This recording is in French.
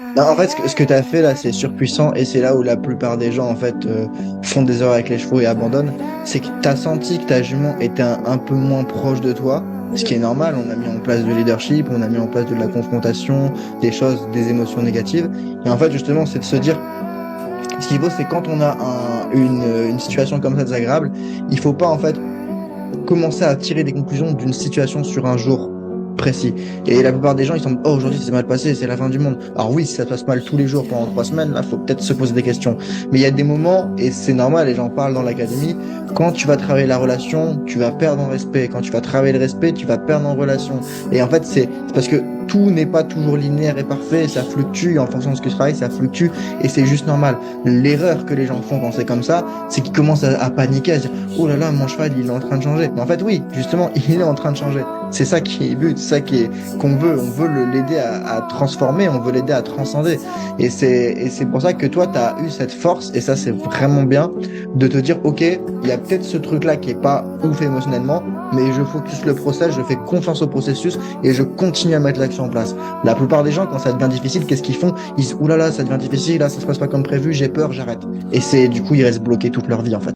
Non, en fait, ce que tu as fait là, c'est surpuissant et c'est là où la plupart des gens en fait font des erreurs avec les chevaux et abandonnent. C'est que tu as senti que ta jument était un peu moins proche de toi, ce qui est normal. On a mis en place du leadership, on a mis en place de la confrontation, des choses, des émotions négatives. Et en fait, justement, c'est de se dire, ce qu'il faut, c'est quand on a une situation comme ça désagréable, il faut pas en fait commencer à tirer des conclusions d'une situation sur un jour précis. Et la plupart des gens, ils sont, oh, aujourd'hui, ça s'est mal passé, c'est la fin du monde. Alors oui, si ça se passe mal tous les jours pendant 3 semaines, là, faut peut-être se poser des questions. Mais il y a des moments, et c'est normal, et j'en parle dans l'académie, quand tu vas travailler la relation, tu vas perdre en respect. Quand tu vas travailler le respect, tu vas perdre en relation. Et en fait, c'est parce que tout n'est pas toujours linéaire et parfait, ça fluctue en fonction de ce que tu travailles, ça fluctue, et c'est juste normal. L'erreur que les gens font quand c'est comme ça, c'est qu'ils commencent à paniquer, à se dire, oh là là, mon cheval, il est en train de changer. Mais en fait, oui, justement, il est en train de changer. C'est ça qui est le but, c'est ça qu'on veut. On veut l'aider à transformer, on veut l'aider à transcender. Et c'est pour ça que toi, tu as eu cette force, et ça, c'est vraiment bien, de te dire, OK, il y a peut-être ce truc-là qui est pas ouf émotionnellement, mais je focus le process, je fais confiance au processus, et je continue à mettre l'action en place. La plupart des gens, quand ça devient difficile, qu'est-ce qu'ils font? Ils disent, oulala, ça devient difficile, là, ça se passe pas comme prévu, j'ai peur, j'arrête. Et c'est, du coup, ils restent bloqués toute leur vie, en fait.